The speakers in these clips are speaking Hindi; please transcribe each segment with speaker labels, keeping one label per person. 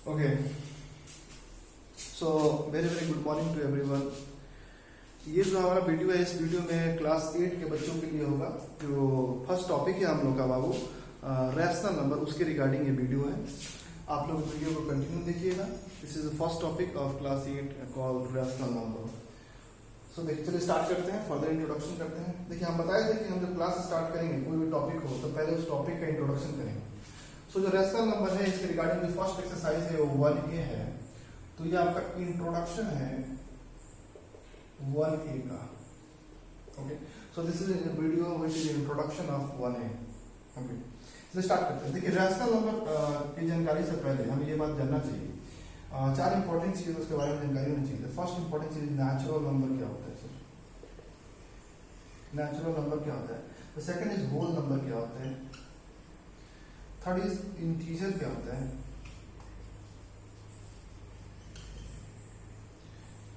Speaker 1: Okay, so very very good morning to everyone. ये जो हमारा वीडियो है, इस वीडियो में क्लास 8 के बच्चों के लिए होगा। जो फर्स्ट टॉपिक है हम लोग का बाबू रैशनल नंबर, उसके रिगार्डिंग ये वीडियो है। आप लोग वीडियो को कंटिन्यू देखिएगा। This is the first topic of class 8 called rational number. So देखिए, चलिए स्टार्ट करते हैं, फर्दर इंट्रोडक्शन करते हैं। देखिए, हम बताए थे कि हम जब क्लास स्टार्ट करेंगे कोई भी टॉपिक हो तो पहले उस टॉपिक का इंट्रोडक्शन करेंगे। सो जो रैशनल नंबर है, इसके रिगार्डिंग जो फर्स्ट एक्सरसाइज है वो 1A है। तो ये आपका इंट्रोडक्शन है 1A का। Okay, so this is a video which is introduction of 1A। Okay, तो स्टार्ट करते हैं। देखिए, रैशनल नंबर की जानकारी से पहले हमें ये बात जानना चाहिए, चार इंपॉर्टेंट चीजें उसके बारे में जानकारी होनी चाहिए। फर्स्ट इंपॉर्टेंट चीज, नेचुरल नंबर क्या होता है सर? नेचुरल नंबर क्या होता है? The second is whole number क्या होता है? थर्ड इज इंटीजर क्या होता है?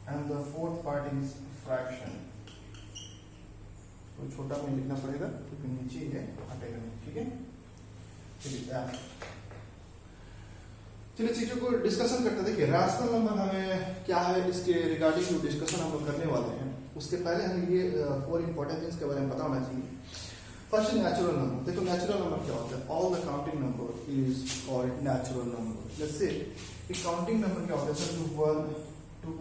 Speaker 1: And the fourth part is fraction. तो छोटा में लिखना पड़ेगा क्योंकि नीचे ही है, हटेगा नहीं। ठीक है, चलिए चीजों को डिस्कशन करते हैं। देखिए, रैशनल नंबर हमें क्या है, इसके रिगार्डिंग जो डिस्कशन हम लोग करने वाले हैं, उसके पहले हमें ये 4 इंपॉर्टेंट थिंग्स के बारे में पता होना चाहिए। First natural number. देखो, नेचुरल नंबर क्या होता है? All the counting number is called natural number. जैसे काउंटिंग नंबर क्या होता है सर? जो 1 2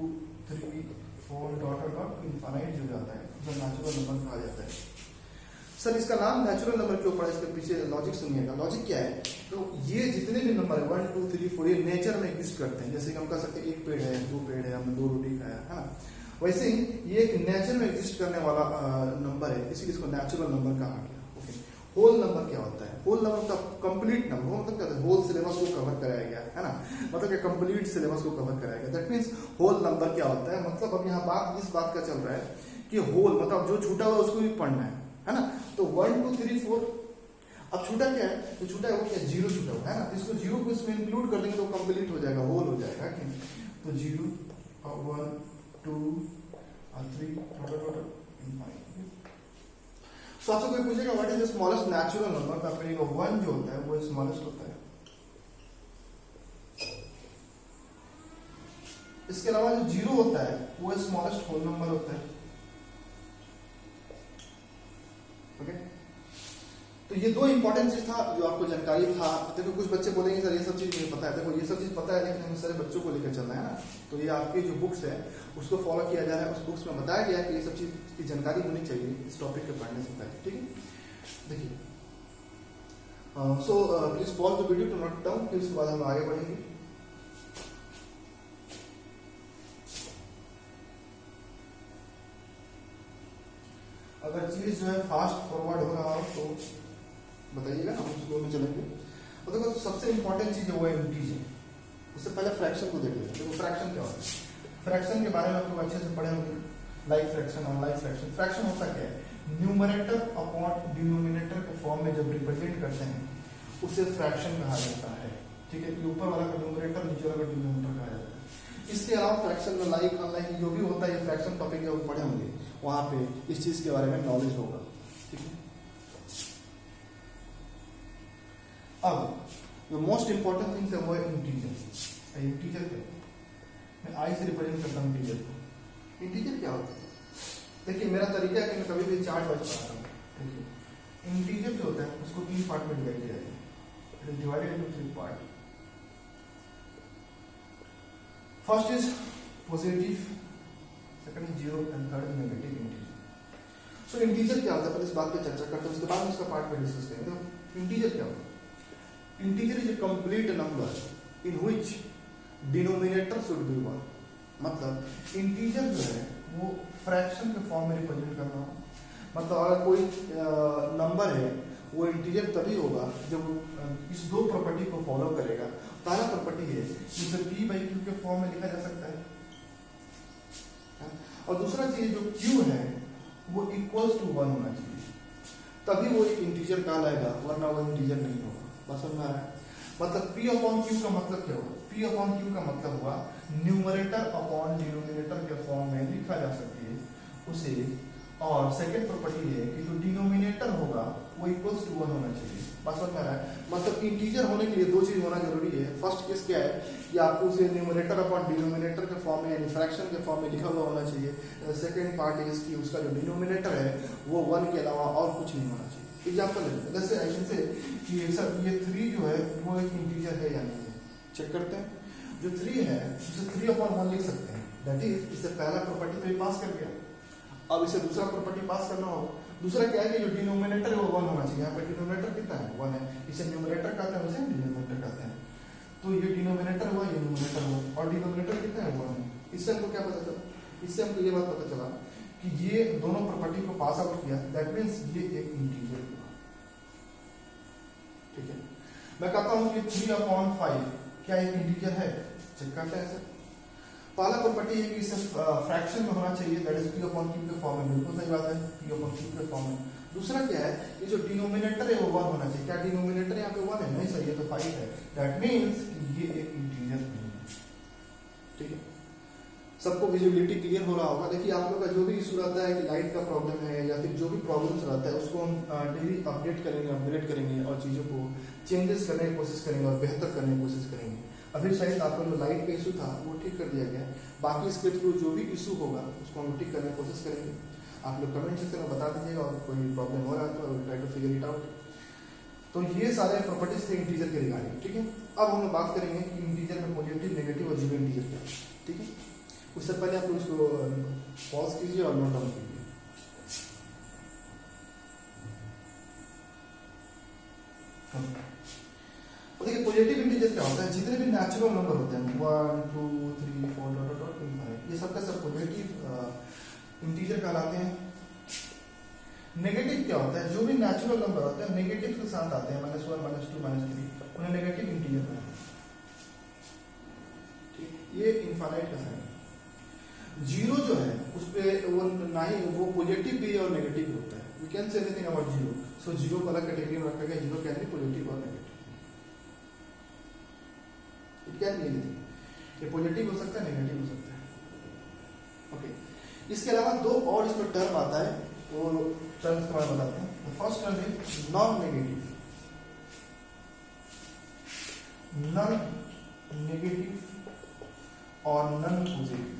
Speaker 1: 3 4 डॉट डॉट इनफाइनाइट जो जाता है उसे नेचुरल नंबर कहा जाता है। सर, इसका नाम नेचुरल नंबर क्यों पड़ा? इसके पीछे लॉजिक सुनिएगा। लॉजिक क्या है? तो ये जितने भी नंबर 1 2 3 4 ये नेचर में एग्जिस्ट करते हैं। जैसे कि हम कह सकते हैं एक पेड़ है, 2 पेड़ है, हमने 2 रोटी खाया है ना। वैसे ही ये एक नेचर में एग्जिस्ट करने वाला नंबर है, इसीलिए इसको नेचुरल नंबर कहा गया। ओके, होल नंबर क्या होता है? होल नंबर का कंप्लीट नंबर मतलब क्या होता है? होल सिलेबस को कवर कराया गया है ना, मतलब कि कंप्लीट सिलेबस को कवर कराया गया। दैट मींस होल नंबर क्या होता है? मतलब अब यहाँ बात इस बात का चल रहा है कि होल मतलब जो छूटा हुआ उसको भी पढ़ना है ना। तो 1 2 3 4 अब छूटा क्या है? तो छूटा है वो क्या? 0 छूटा हुआ है ना। इसको 0 को इसमें इंक्लूड कर देंगे तो कंप्लीट हो जाएगा, होल हो जाएगा। तो 0 1 2 3 तो आपसे कोई पूछेगा what is the smallest natural number, तो आप कहिएगा 1 जो होता है वो स्मॉलेस्ट होता है। इसके अलावा जो 0 होता है वो स्मॉलेस्ट होल नंबर होता है। ओके, तो ये 2 इंपॉर्टेंट चीज था जो आपको जानकारी था। देखो, कुछ बच्चे बोलेंगे सर ये सब चीज मुझे पता है। देखो, ये सब चीज पता है लेकिन हमें सारे बच्चों को लेकर चलना है ना। तो ये आपकी जो बुक्स है उसको फॉलो किया जा रहा है। उस बुक्स में बताया गया है कि ये सब चीज की जानकारी होनी चाहिए इस टॉपिक के पढ़ने से पहले। ठीक है, देखिए, so please pause the video to note down, फिर उसके बाद हम आगे बढ़ेंगे। अगर चीज जो है फास्ट फॉरवर्ड हो रहा हो तो बताइएगा, हम उसको में चलेंगे। और देखो, सबसे इंपॉर्टेंट चीज है वो है इंटीजर। उससे पहले फ्रैक्शन को देख लेते हैं। देखो, फ्रैक्शन क्या होता है? फ्रैक्शन के बारे में आप लोग अच्छे से पढ़े होंगे, like fraction, unlike fraction. Fraction होता क्या है? न्यूमरेटर अपॉन डिनोमिनेटर के फॉर्म में जब रिप्रेजेंट करते हैं उसे फ्रैक्शन कहा जाता है। ठीक है, ऊपर वाला का न्यूमरेटर, नीचे वाला का डिनोमिनेटर कहा जाता है। इसके अलावा फ्रैक्शन में लाइक अनलाइक जो भी होता है, ये फ्रैक्शन टॉपिक है वो पढ़े होंगे, वहां पे इस चीज के बारे में नॉलेज होगा। ठीक है, अब जो मोस्ट इंपॉर्टेंट थिंग है वो है इंटीजर। इंटीजर क्या? मैं आई से रिप्रेजेंट करता हूँ इंटीजर को। इंटीजर क्या होता है? देखिए, मेरा तरीका है कि मैं कभी भी चार्ट वाइज पढ़ाता हूँ। देखिए, इंटीजर जो होता है उसको 3 पार्ट में डिवाइड किया जाता है। It is divided into 3 part. First is positive, second is 0 and third is negative integer. So integer क्या होता है, पहले इस बात पे चर्चा करते हैं, उसके बाद उसका पार्ट में डिस्कस करेंगे। तो इंटीजर क्या होता है? Integer is a complete number in which denominator should be 1। मतलब इंटीजर जो है वो फ्रैक्शन के फॉर्म में रिप्रेजेंट करना हो। मतलब अगर कोई नंबर है वो इंटीजर तभी होगा जब इस 2 प्रॉपर्टी को फॉलो करेगा। पहला प्रॉपर्टी है जिसे p/q के फॉर्म में लिखा जा सकता है, और दूसरा चीज जो q है वो इक्वल्स टू 1 होना चाहिए, तभी वो एक इंटीजर कहलाएगा, वरना वो इंटीजर नहीं होगा। बस समझ में आ रहा है? मतलब p अपॉन q का मतलब क्या होगा? p अपॉन q का मतलब हुआ न्यूमरेटर अपॉन डिनोमिनेटर के फॉर्म में लिखा जा सकती है उसे। और सेकंड प्रॉपर्टी है कि जो डिनोमिनेटर होगा वो इक्वल्स टू 1 होना चाहिए। बात समझ में आ रहा है? मतलब इंटीजर होने के लिए दो चीज होना जरूरी है। फर्स्ट केस क्या है कि आपको उसे न्यूमरेटर अपॉन डिनोमिनेटर के फॉर्म में यानी फ्रैक्शन के फॉर्म में लिखा हुआ होना चाहिए। सेकंड पार्ट इज कि उसका जो डिनोमिनेटर है वो 1 के अलावा और कुछ नहीं होना चाहिए। एग्जाम्पल ले लेते हैं, जैसे आई से कि सर ये 3 जो है वो एक इंटीजर है या नहीं है, चेक करते हैं। जो 3 है उसे 3/1 लिख सकते हैं, दैट इज इसे पहला प्रॉपर्टी पे पास कर दिया। अब इसे दूसरा प्रॉपर्टी पास करना होगा। दूसरा क्या है कि जो डिनोमिनेटर है वो 1 होना चाहिए। यहाँ पर डिनोमिनेटर कितना है, 1 है, इसे न्यूमरेटर कहते हैं, उसे डिनोमिनेटर कहते हैं। तो ये डिनोमिनेटर हुआ, ये न्यूमरेटर हुआ, और डिनोमिनेटर कितना है, 1 है। इससे हमको क्या पता चला, इससे हमको ये बात पता चला कि ये दोनों प्रॉपर्टी को पास आउट किया, दैट मीन्स ये एक इंटीजर हुआ। ठीक है, मैं कहता हूँ कि 3/5 क्या एक इंटीजर है, चेक करते हैं सर। पहला प्रॉपर्टी है कि इसे फ्रैक्शन में होना चाहिए, दैट इज p/q के फॉर्म में, बिल्कुल सही बात है, p/q के फॉर्म में। दूसरा क्या है कि जो डिनोमिनेटर है वो 1 होना चाहिए। क्या डिनोमिनेटर यहाँ पे 1 है, नहीं सही है, तो 5 है, दैट मीन्स ये एक इंटीजर नहीं है। ठीक है, सबको विजिबिलिटी क्लियर हो रहा होगा। देखिए आप लोग का जो भी इशू रहता है कि लाइट का प्रॉब्लम है या फिर जो भी प्रॉब्लम्स रहता है उसको हम डेली अपडेट करेंगे, अपग्रेड करेंगे और चीज़ों को चेंजेस करने की कोशिश करेंगे और बेहतर करने की कोशिश करेंगे। अभी शायद आपका जो लाइट का इशू था वो ठीक कर दिया गया है, बाकी इसके थ्रू जो भी इशू होगा उसको हम ठीक करने की कोशिश करेंगे। आप लोग कमेंट सेक्शन में बता दीजिएगा और कोई प्रॉब्लम हो रहा है तो try to figure it out. तो ये सारे प्रॉपर्टीज थे इंटीजर के रिगार्डिंग। ठीक है, अब हम लोग बात करेंगे कि इंटीजर में पॉजिटिव, नेगेटिव और जीरो इंटीजर क्या है। ठीक है, उससे पहले आप लोग इसको पॉज कीजिए और नोट डाउन कीजिए। देखिए पॉजिटिव इंटीजर क्या होता है, जितने भी नेचुरल नंबर होते हैं 1 2 3 4 डॉट ये सबका सब पॉजिटिव इंटीजर कहलाते हैं। नेगेटिव क्या होता है, जो भी नेचुरल नंबर होते हैं नेगेटिव के साथ आते हैं, -1 -2 -3, उन्हें नेगेटिव इंटीजर कहते हैं। ठीक, ये इनफाइनाइट का साइन। जीरो जो है उस पे वो ना ही वो पॉजिटिव भी और नेगेटिव होता है। We can say anything about zero, so zero को अलग कैटेगरी में रखा गया। जीरो कैन बी पॉजिटिव और negative, it can be anything, ये पॉजिटिव हो सकता है, नेगेटिव हो सकता है। ओके, इसके अलावा दो और इसमें टर्म आता है, वो टर्म्स के बारे में बताते हैं। फर्स्ट टर्म है नॉन नेगेटिव, नॉन नेगेटिव और non positive.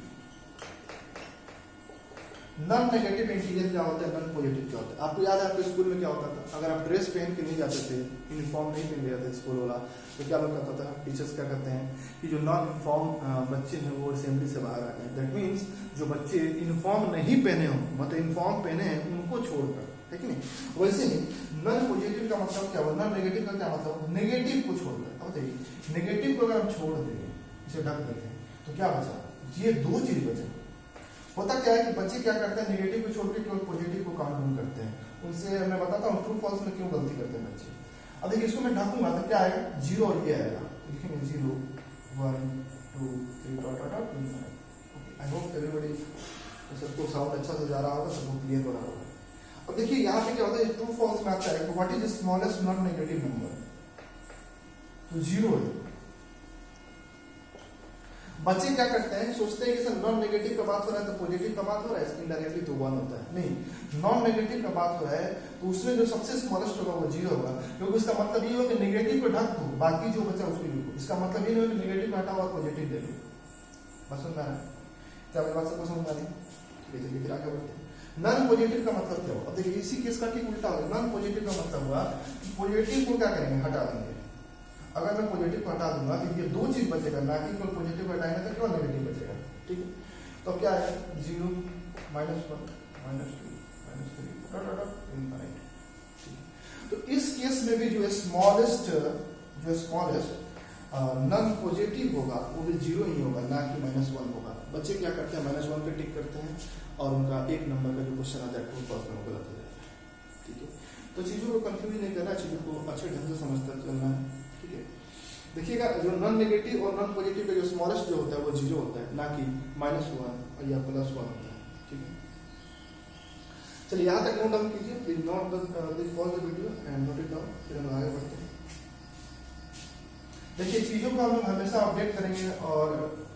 Speaker 1: Non negative integer क्या होता है, नॉन पॉजिटिव क्या होता है। आपको याद है आपके स्कूल में क्या होता था, अगर आप ड्रेस पहन के नहीं जाते थे, यूनिफॉर्म नहीं पहन जाते स्कूल वाला, तो क्या लोग कहता था, टीचर्स क्या कहते हैं कि जो नॉन यूनिफॉर्म बच्चे हैं वो असेंबली से बाहर आ गए। दैट मीन्स जो बच्चे यूनिफॉर्म नहीं पहने हों, मतलब यूनिफॉर्म पहने हैं उनको छोड़कर, है कि नहीं। वैसे ही नॉन पॉजिटिव का मतलब क्या हुआ, नॉन नेगेटिव का क्या मतलब, नेगेटिव को छोड़कर। अब देखिए नेगेटिव को अगर हम छोड़ देंगे, इसे ढक देते हैं, तो क्या बचा, ये दो चीज बचे। होता क्या है कि बच्चे क्या करते हैं, नेगेटिव को छोड़ के केवल पॉजिटिव को काउंट करते हैं। उनसे मैं बताता हूँ ट्रू फॉल्स में क्यों गलती करते हैं बच्चे। अब देखिए इसको मैं ढकूंगा तो क्या आएगा, जीरो और ये आएगा, लिखेंगे 0 1 2 3 dot dot dot. I hope everybody सबको साउंड अच्छा से जा रहा होगा, सबको क्लियर हो रहा होगा। अब देखिए यहाँ पे क्या होता है, ट्रू फॉल्स में आता है what is the smallest non negative number, तो 0 है। बच्चे क्या करते हैं, सोचते हैं कि सर नॉन नेगेटिव का बात हो रहा है तो पॉजिटिव का बात हो रहा है, इनडायरेक्टली तो 1 होता है। नहीं, नॉन नेगेटिव का बात हो रहा है तो उसमें जो सबसे स्मॉलेस्ट होगा वो 0 होगा, क्योंकि इसका मतलब ये हो कि नेगेटिव को ढक दो, बाकी जो बचा उसको लिखो। इसका मतलब ये नहीं हो कि नेगेटिव हटा हुआ पॉजिटिव ले लो। बस समझ में आ रहा है क्या मेरी बात, सबको समझ में आ रही है। चलिए फिर आगे बढ़ते हैं। नॉन पॉजिटिव का मतलब क्या हुआ, अब देखिए इसी केस का ठीक उल्टा होगा। नॉन पॉजिटिव का मतलब हुआ पॉजिटिव को क्या करेंगे, हटा देंगे। अगर मैं पॉजिटिव को हटा दूंगा तो ये दो चीज बचेगा, ना कि कोई पॉजिटिव हटाएंगे तो केवल नेगेटिव बचेगा। ठीक है, तो क्या है 0 -1 -2 -3 डॉट डॉट डॉट इनफाइनाइट। तो इस केस में भी जो स्मॉलेस्ट नॉन पॉजिटिव होगा वो भी 0 ही होगा, ना कि -1 होगा। बच्चे क्या करते हैं, -1 पे टिक करते हैं और उनका एक नंबर का जो क्वेश्चन आता है ट्रू फॉल्स में गलत हो जाता है। ठीक है, तो चीजों को कंफ्यूज नहीं करना, चीजों को अच्छे ढंग से समझकर चलना है। देखिएगा जो नॉन नेगेटिव और नॉन पॉजिटिव का जो स्मॉलेस्ट जो होता है वो 0 होता है, ना कि -1 या +1 होता है। ठीक है, चलिए यहाँ तक नोट डाउन कीजिए, please note this pause the video and note it down, फिर हम आगे बढ़ते हैं। देखिए चीजों को हम लोग हमेशा अपडेट करेंगे और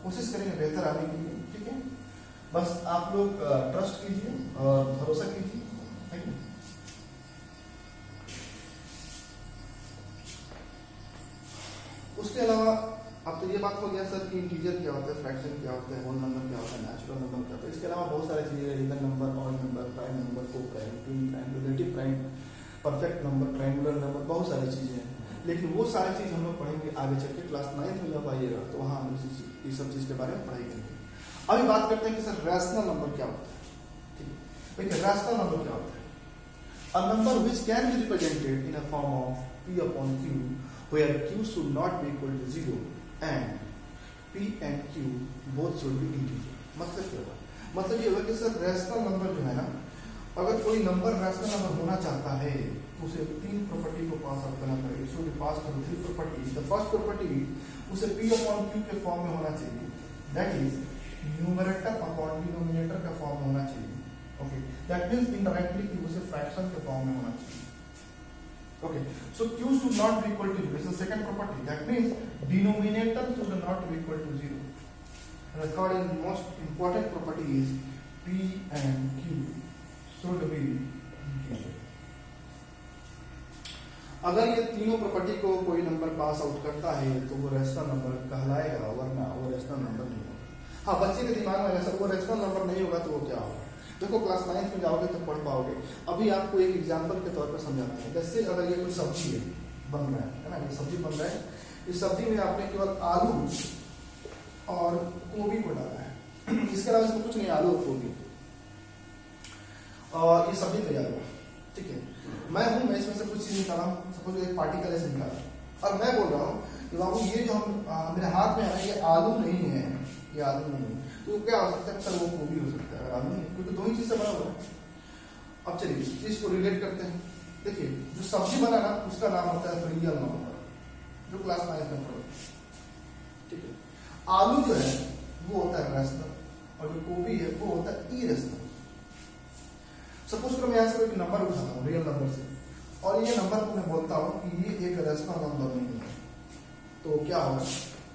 Speaker 1: कोशिश करेंगे बेहतर आने के लिए। ठीक है, बस आप लोग ट्रस्ट कीजिए और भरोसा कीजिए, है कि नहीं। अब तो ये बात हो गया सर कि इंटीजर क्या होता है, फ्रैक्शन क्या होता है, होल नंबर क्या होता है, नेचुरल नंबर क्या होता है। इसके अलावा बहुत सारी चीज़ें, real number, odd number, prime number, coprime, twin prime, relative prime, perfect number, triangular number, बहुत सारी चीज़ें हैं। लेकिन वो सारी चीज़ हम लोग पढ़ेंगे आगे चल के, क्लास 9th में जब आइएगा तो वहाँ हम इस सब चीज़ के बारे में पढ़ाई करेंगे। अभी बात करते हैं कि सर रैशनल नंबर क्या होता है। ठीक है, देखिए रैशनल नंबर क्या होता है। A number which can be represented in a form of P upon Q, where Q should not be equal to 0 and P and Q both should be integer। मतलब क्या होगा, मतलब ये होगा कि सर रैशनल नंबर जो है ना, अगर कोई नंबर रैशनल नंबर होना चाहता है तो उसे 3 प्रॉपर्टी को पास आउट करना पड़ेगा। So pass through 3 property. The first property उसे P अपॉन Q के फॉर्म में होना चाहिए, that is numerator upon denominator का फॉर्म में होना चाहिए। ओके, दैट मींस इनडायरेक्टली कि उसे फ्रैक्शन के फॉर्म में होना चाहिए। Okay, so Q should not be equal to 0, this is the second property, that means denominator should not be equal to 0। and the third and most important property is P and Q should be integer। अगर ये तीनों प्रॉपर्टी को कोई नंबर पास आउट करता है तो वो रैशनल नंबर कहलाएगा, वरना वो रैशनल नंबर नहीं होगा। हाँ, बच्चे के दिमाग में सर वो रैशनल नंबर नहीं होगा तो वो क्या होगा। देखो क्लास 9th में जाओगे तो पढ़ पाओगे। अभी आपको एक एग्जांपल के तौर पर समझाते हैं। जैसे अगर ये कोई सब्जी है, बन रहा है ना, ये सब्जी बन रहा है, इस सब्जी में आपने केवल आलू और गोभी को डाला है, इसके अलावा इसमें कुछ नहीं, आलू और गोभी, और ये सब्जी तैयार हुआ। ठीक है, मैं इसमें से कुछ चीज निकाला, सपोज एक पार्टिकल ऐसे निकाला, और मैं बोल रहा हूँ कि बाबू ये जो हम मेरे हाथ में है ये आलू नहीं है, ये आलू नहीं है, तो क्या हो सकता है सर, वो गोभी हो सकता है, आलू नहीं, क्योंकि दो ही चीज से बना हुआ है। अब चलिए इस चीज को रिलेट करते हैं। देखिए जो सब्जी बना ना उसका नाम होता है रियल नंबर, जो क्लास 9 में पढ़ो। ठीक है, आलू जो है वो होता है रैशनल, और जो गोभी है वो होता है इरेशनल। सपोज करो मैं यहाँ से कोई नंबर उठाता हूँ रियल नंबर से, और ये नंबर को मैं बोलता हूँ कि ये एक रैशनल नंबर नहीं है, तो क्या होगा,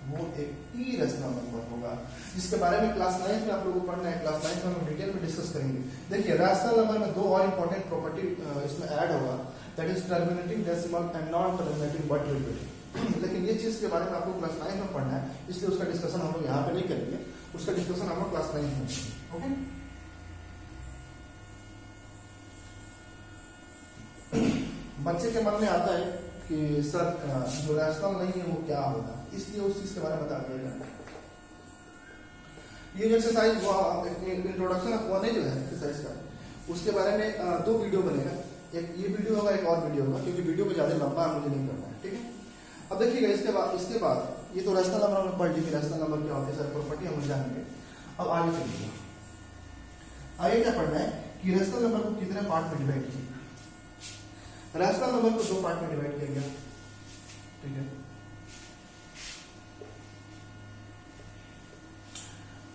Speaker 1: वो एक इरेशनल नंबर होगा, जिसके बारे में क्लास 9 में आप लोगों को पढ़ना है। क्लास 9 में हम डिटेल में डिस्कस करेंगे। देखिए रैशनल नंबर में दो और इंपॉर्टेंट प्रॉपर्टी इसमें ऐड होगा, that is terminating decimal and non terminating but repeating. लेकिन ये चीज के बारे में आपको क्लास 9 में पढ़ना है, इसलिए उसका डिस्कशन हम लोग यहाँ पे नहीं करेंगे, उसका डिस्कशन हम लोग क्लास 9 में करेंगे। ओके, बच्चे के मन में आता है कि सर जो रैशनल नहीं है वो क्या होगा, इसलिए उस चीज के बारे में बता दिया जाए। ये जो एक्सरसाइज इंट्रोडक्शन ऑफ वन जो है एक्सरसाइज का, उसके बारे में 2 वीडियो बनेगा, एक ये वीडियो होगा, एक और वीडियो होगा, क्योंकि वीडियो में ज्यादा लंबा मुझे नहीं करना है। ठीक है, अब देखिएगा इसके बाद ये तो रैशनल नंबर हमने पढ़ ली, रैशनल नंबर क्या होता है, सर प्रॉपर्टी हम जानेंगे। अब आगे चलिए, आगे क्या पढ़ना है कि रैशनल नंबर को कितने पार्ट में डिवाइड किया। रैशनल नंबर को 2 पार्ट में डिवाइड किया गया। ठीक है,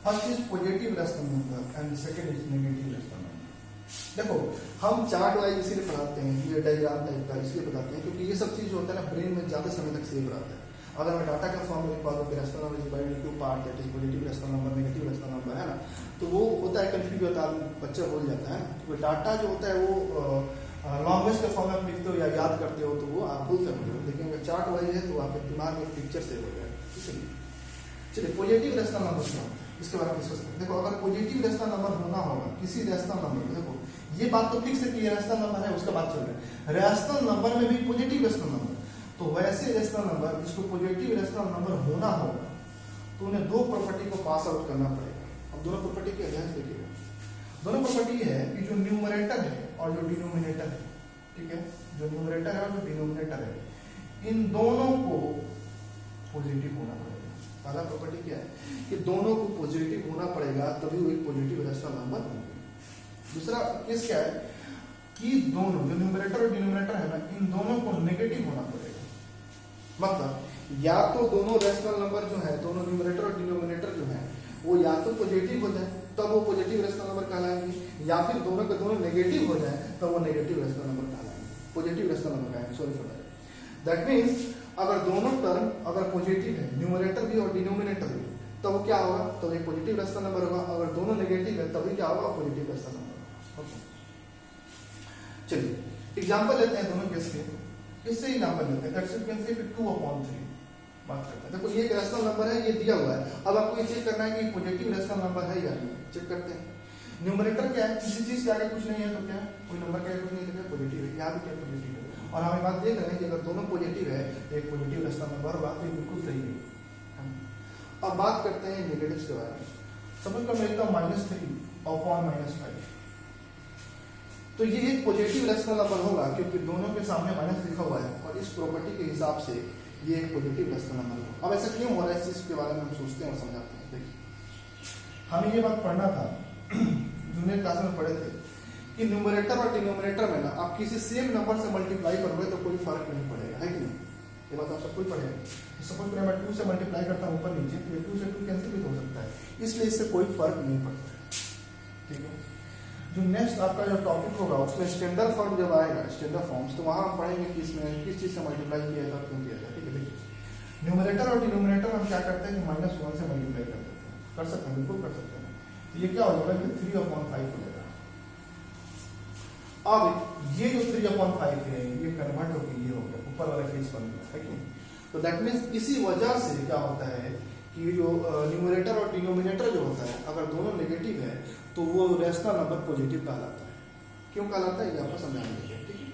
Speaker 1: first is positive rational number and second is negative rational number. देखो हम चार्ट वाइज इसीलिए पढ़ाते हैं, ये डायग्राम टाइप का इसलिए बताते हैं क्योंकि ये सब चीज जो होता है ना ब्रेन में ज्यादा समय तक सेव रहता है। अगर मैं डाटा का फॉर्म में लिखवा दूं कि rational number is divided into part, that is positive rational number, negative rational number, है ना, तो वो होता है कंफ्यूज होता है, बच्चा भूल जाता है। तो डाटा जो होता है वो लॉन्ग्वेज के फॉर्म में आप लिखते हो या याद करते हो तो वो आप भूल सकते हो, लेकिन अगर चार्ट वाइज है तो आपके दिमाग में पिक्चर सेव हो जाएगा। इसलिए चलिए पॉजिटिव रैशनल नंबर क्या होता है इसके बारे में डिस्कस करें। देखो अगर पॉजिटिव रैशनल नंबर होना होगा किसी रैशनल नंबर में, देखो ये बात तो फिक्स है कि ये रैशनल नंबर है, उसका बात चल रहा है। रैशनल नंबर में भी पॉजिटिव रैशनल नंबर, तो वैसे रैशनल नंबर जिसको पॉजिटिव रैशनल नंबर होना होगा तो उन्हें 2 प्रॉपर्टी को पास आउट करना पड़ेगा। अब दोनों प्रॉपर्टी के ध्यान से देखिएगा, दोनों प्रॉपर्टी है कि जो न्यूमरेटर है और जो डिनोमिनेटर है, ठीक है, जो न्यूमरेटर है और जो डिनोमिनेटर है, इन दोनों को पॉजिटिव होना पड़ेगा। पहला प्रॉपर्टी क्या है कि दोनों को पॉजिटिव होना पड़ेगा, तभी वो एक पॉजिटिव रैशनल नंबर होंगे। दूसरा केस क्या है कि दोनों जो न्यूमरेटर और डिनोमिनेटर है ना, इन दोनों को नेगेटिव होना पड़ेगा। मतलब या तो दोनों रैशनल नंबर जो है, दोनों न्यूमरेटर और डिनोमिनेटर जो है वो या तो पॉजिटिव हो जाए तब वो पॉजिटिव रैशनल नंबर कहलाएंगे, या फिर दोनों के दोनों नेगेटिव हो जाए तब वो नेगेटिव रैशनल नंबर कहलाएंगे, पॉजिटिव रैशनल नंबर कहलाएंगे। सॉरी फॉर दैट मींस अगर दोनों टर्म अगर पॉजिटिव है, न्यूमरेटर भी और डिनोमिनेटर भी, तो वो क्या होगा, तो एक पॉजिटिव रैशनल नंबर होगा। अगर दोनों नेगेटिव है तभी क्या होगा, पॉजिटिव रैशनल नंबर होगा। चलिए एग्जांपल लेते हैं दोनों केस के, इससे एग्जांपल लेते हैं। दैट्स यू कैन से 2/3 बात करते हैं। देखो ये एक रैशनल नंबर है, ये दिया हुआ है। अब आपको ये चेक करना है कि पॉजिटिव रैशनल नंबर है या नहीं। चेक करते हैं। न्यूमरेटर क्या है, किसी चीज के आगे कुछ नहीं है तो क्या है, कोई नंबर के आगे कुछ नहीं है तो क्या पॉजिटिव है, यहाँ भी क्या पॉजिटिव है। और हमें बात ये करें कि अगर दोनों पॉजिटिव है तो एक पॉजिटिव रैशनल नंबर होगा, तो ये बिल्कुल सही है। अब बात करते हैं नेगेटिव्स के बारे में। सपोज कर मैं लिखता हूँ -3/-5, तो ये एक पॉजिटिव रैशनल नंबर होगा क्योंकि दोनों के सामने माइनस लिखा हुआ है, और इस प्रॉपर्टी के हिसाब से ये एक पॉजिटिव रैशनल नंबर होगा। अब ऐसा क्यों हो रहा है, इस चीज के बारे में हम सोचते हैं और समझाते हैं। देखिए हमें ये बात पढ़ना था, जूनियर क्लास में पढ़े थे कि न्यूमरेटर और डिनोमिनेटर में ना आप किसी सेम नंबर से मल्टीप्लाई करोगे तो कोई फर्क नहीं पड़ेगा, है कि नहीं। ये बात आप सबको ही पढ़ेगा। सपोज करें मैं 2 से मल्टीप्लाई करता हूँ ऊपर नीचे, तो 2 से 2 कैंसिल भी हो सकता है, इसलिए इससे कोई फर्क नहीं पड़ता है। ठीक है, जो नेक्स्ट आपका जो टॉपिक होगा उसमें स्टैंडर्ड फॉर्म जब आएगा, स्टैंडर्ड फॉर्म्स, तो वहां हम पढ़ेंगे कि इसमें किस चीज से मल्टीप्लाई किया जाता है, क्यों किया जाता है। ठीक है, देखिए न्यूमरेटर और डिनोमिनेटर हम क्या करते हैं कि -1 से मल्टीप्लाई कर देते हैं, कर सकते हैं, बिल्कुल कर सकते हैं। तो ये क्या हो जाएगा, 3/5 हो जाएगा। अब ये जो 3/5 है ये कन्वर्ट होकर ये हो गया, ऊपर वाला केस बन गया, है कि नहीं। तो दैट मीन्स इसी वजह से क्या होता है कि जो न्यूमरेटर और डिनोमिनेटर जो होता है, अगर दोनों नेगेटिव है तो वो रैशनल नंबर पॉजिटिव कहलाता है। क्यों कहलाता है ये आपको समझाने लगे। ठीक है,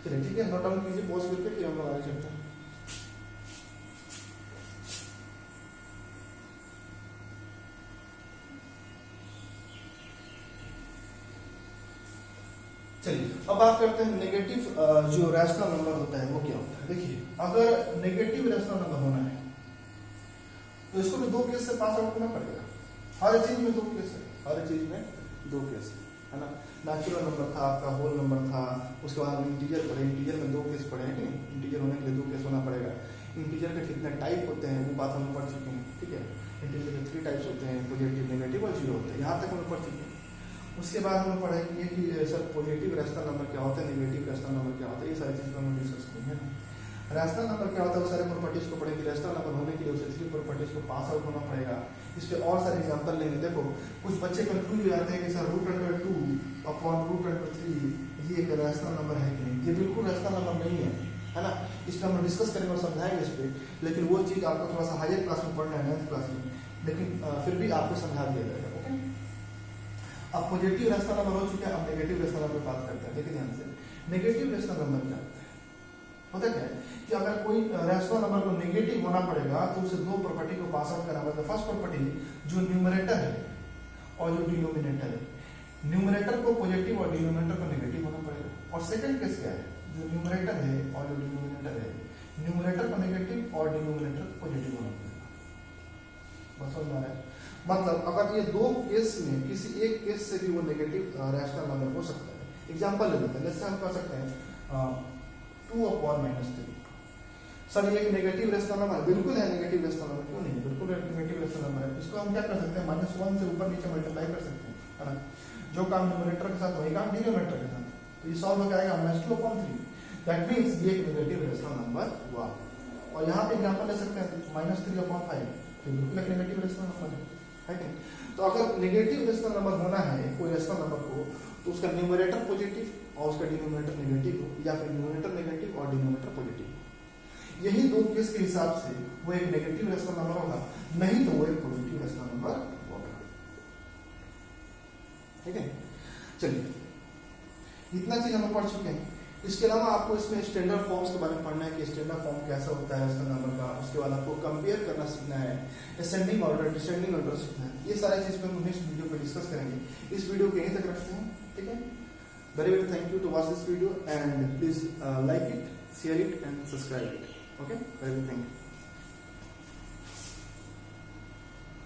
Speaker 1: चलिए ठीक है, नोट डाउन कीजिए पॉज करके, फिर हम लोग आगे चलते हैं। चलिए अब बात करते हैं नेगेटिव जो रैशनल नंबर होता है वो क्या होता है। देखिए अगर नेगेटिव रैशनल नंबर होना है तो इसको भी 2 केस से पास आउट करना पड़ेगा। हर चीज में 2 केस है, हर चीज में 2 केस है ना। नेचुरल नंबर था, आपका होल नंबर था, उसके बाद हम इंटीजर पढ़े, इंटीजर में 2 केस पढ़े हैं कि नहीं। इंटीजर होने के लिए 2 केस होना पड़ेगा। इंटीजर के कितने टाइप होते हैं वो बात हम पढ़ चुके हैं। ठीक है, इंटीजर के 3 टाइप्स होते हैं, पॉजिटिव, नेगेटिव और 0 होते हैं, यहाँ तक हम पढ़ चुके हैं। उसके बाद हम पढ़े कि सर पॉजिटिव रैशनल नंबर क्या होता है, नेगेटिव रैशनल नंबर क्या होता है, ये सारी चीज़ हम डिस्कस करेंगे। रैशनल नंबर क्या होता है, वो सारे प्रॉपर्टीज को पढ़ेंगे। रैशनल नंबर होने के लिए उसे 3 प्रॉपर्टीज को पास आउट होना पड़ेगा। इस पे और सारे एग्जांपल लेंगे। देखो कुछ बच्चे कंफ्यूज हो जाते हैं कि सर √2/√3 ये एक रैशनल नंबर है कि नहीं। ये बिल्कुल रैशनल नंबर नहीं है ना। इस पर हम डिस्कस करेंगे और समझाएंगे इस पर, लेकिन वो चीज़ आपको थोड़ा सा हायर क्लास में पढ़ना है, 9th क्लास में, लेकिन फिर भी आपको समझा दिया जाएगा। ओके, अब पॉजिटिव रैशनल नंबर हो चुके हैं, अब नेगेटिव रैशनल नंबर बात करते हैं। देखिए ध्यान से, नेगेटिव रैशनल नंबर क्या होता है क्या है कि अगर कोई रैशनल नंबर को नेगेटिव होना पड़ेगा तो उसे 2 प्रॉपर्टी को पास आउट करना पड़ेगा। फर्स्ट प्रॉपर्टी जो न्यूमरेटर है और जो डिनोमिनेटर है, न्यूमरेटर को पॉजिटिव और डिनोमिनेटर को नेगेटिव होना पड़ेगा। और सेकंड केस क्या है, जो न्यूमरेटर है और जो डिनोमिनेटर है, न्यूमरेटर को नेगेटिव और डिनोमिनेटर को पॉजिटिव होना पड़ेगा। बस समझ में आ रहा है। मतलब अगर ये 2 केस में किसी एक केस से भी वो नेगेटिव रैशनल नंबर हो सकता है। एग्जांपल ले लेते हैं, जैसे हम कह सकते हैं 2/-3। सर ये एक नेगेटिव रैशनल नंबर है, बिल्कुल है नेगेटिव रैशनल नंबर, क्यों नहीं, बिल्कुल नेगेटिव रैशनल नंबर है। इसको हम क्या कर सकते हैं, -1 से ऊपर नीचे मल्टीप्लाई कर सकते हैं, है ना। जो काम न्यूमरेटर के साथ वही काम डिनोमिनेटर के साथ, तो ये सॉल्व हो जाएगा -2/3। दैट मींस ये एक नेगेटिव रैशनल नंबर हुआ। और यहाँ पे एग्जांपल ले सकते हैं -3/5, तो बिल्कुल एक नेगेटिव रैशनल नंबर है कि नहीं। तो अगर नेगेटिव रैशनल नंबर होना है कोई रैशनल नंबर को, तो उसका न्यूमरेटर पॉजिटिव और उसका डिनोमिनेटर नेगेटिव हो, या फिर न्यूमरेटर नेगेटिव और डिनोमिनेटर पॉजिटिव हो। यही 2 केस के हिसाब से वो एक नेगेटिव रैशनल नंबर होगा, नहीं तो वो एक पॉजिटिव रैशनल नंबर होगा। ठीक है, चलिए इतना चीज हम पढ़ चुके हैं। इसके अलावा आपको इसमें स्टैंडर्ड फॉर्म्स के बारे में पढ़ना है कि स्टैंडर्ड फॉर्म कैसा होता है उसका नंबर का। उसके बाद आपको कंपेयर करना सीखना है, असेंडिंग ऑर्डर, डिसेंडिंग ऑर्डर सीखना है। ये सारी चीज हम नेक्स्ट वीडियो पे डिस्कस करेंगे। इस वीडियो को यहीं तक रखते हैं। ठीक है, very very thank you to watch this video and please like it, share it and subscribe it. Okay, very thank you.